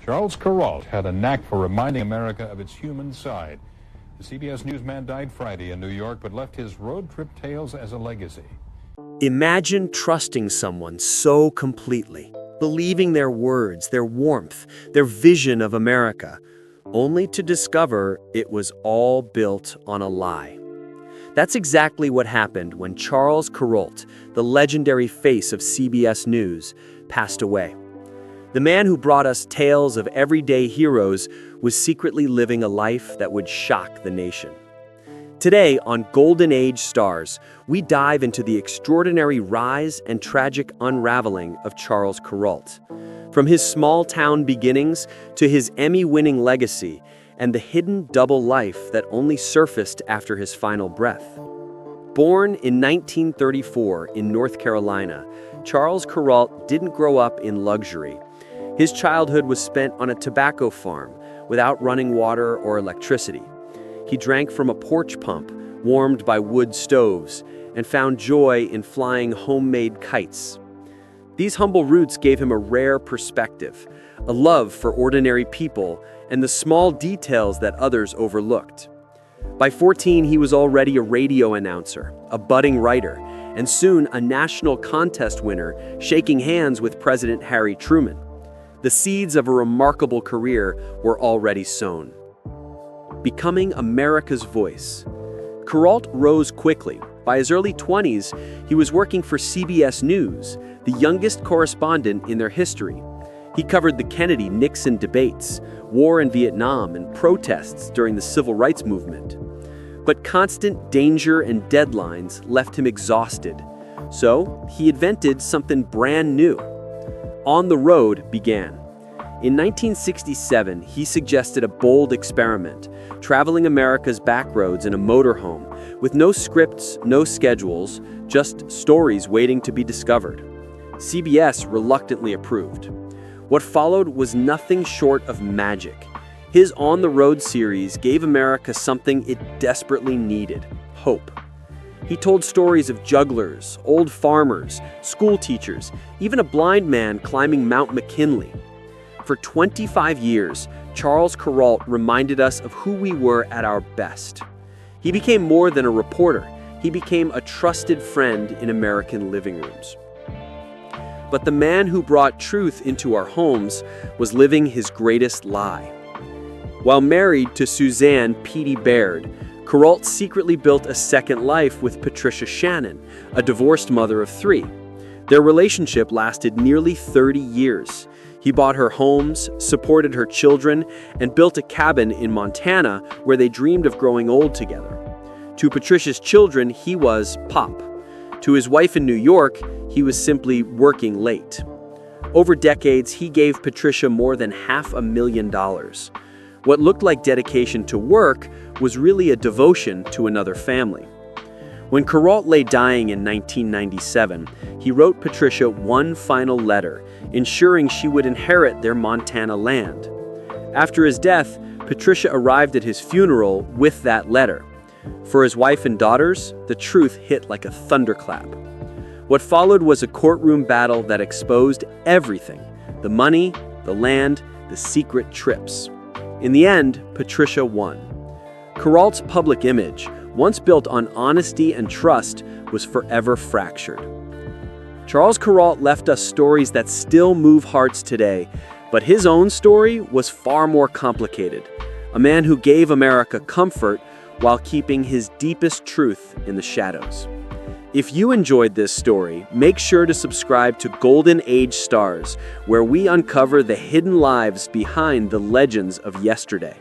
Charles Kuralt had a knack for reminding America of its human side. The CBS newsman died Friday in New York, but left his road trip tales as a legacy. Imagine trusting someone so completely, believing their words, their warmth, their vision of America, only to discover it was all built on a lie. That's exactly what happened when Charles Kuralt, the legendary face of CBS News, passed away. The man who brought us tales of everyday heroes was secretly living a life that would shock the nation. Today on Golden Age Stars, we dive into the extraordinary rise and tragic unraveling of Charles Kuralt. From his small-town beginnings to his Emmy-winning legacy and the hidden double life that only surfaced after his final breath. Born in 1934 in North Carolina, Charles Kuralt didn't grow up in luxury. His childhood was spent on a tobacco farm without running water or electricity. He drank from a porch pump, warmed by wood stoves, and found joy in flying homemade kites. These humble roots gave him a rare perspective, a love for ordinary people and the small details that others overlooked. By 14, he was already a radio announcer, a budding writer, and soon a national contest winner, shaking hands with President Harry Truman. The seeds of a remarkable career were already sown. Becoming America's voice. Kuralt rose quickly. By his early 20s, he was working for CBS News, the youngest correspondent in their history. He covered the Kennedy-Nixon debates, war in Vietnam, and protests during the Civil Rights Movement. But constant danger and deadlines left him exhausted. So he invented something brand new. On the Road began. In 1967, he suggested a bold experiment, traveling America's backroads in a motorhome, with no scripts, no schedules, just stories waiting to be discovered. CBS reluctantly approved. What followed was nothing short of magic. His On the Road series gave America something it desperately needed: hope. He told stories of jugglers, old farmers, school teachers, even a blind man climbing Mount McKinley. For 25 years, Charles Kuralt reminded us of who we were at our best. He became more than a reporter. He became a trusted friend in American living rooms. But the man who brought truth into our homes was living his greatest lie. While married to Suzanne Petey Baird, Kuralt secretly built a second life with Patricia Shannon, a divorced mother of 3. Their relationship lasted nearly 30 years. He bought her homes, supported her children, and built a cabin in Montana where they dreamed of growing old together. To Patricia's children, he was Pop. To his wife in New York, he was simply working late. Over decades, he gave Patricia more than $500,000. What looked like dedication to work was really a devotion to another family. When Kuralt lay dying in 1997, he wrote Patricia one final letter, ensuring she would inherit their Montana land. After his death, Patricia arrived at his funeral with that letter. For his wife and daughters, the truth hit like a thunderclap. What followed was a courtroom battle that exposed everything: the money, the land, the secret trips. In the end, Patricia won. Kuralt's public image, once built on honesty and trust, was forever fractured. Charles Kuralt left us stories that still move hearts today, but his own story was far more complicated. A man who gave America comfort while keeping his deepest truth in the shadows. If you enjoyed this story, make sure to subscribe to Golden Age Stars, where we uncover the hidden lives behind the legends of yesterday.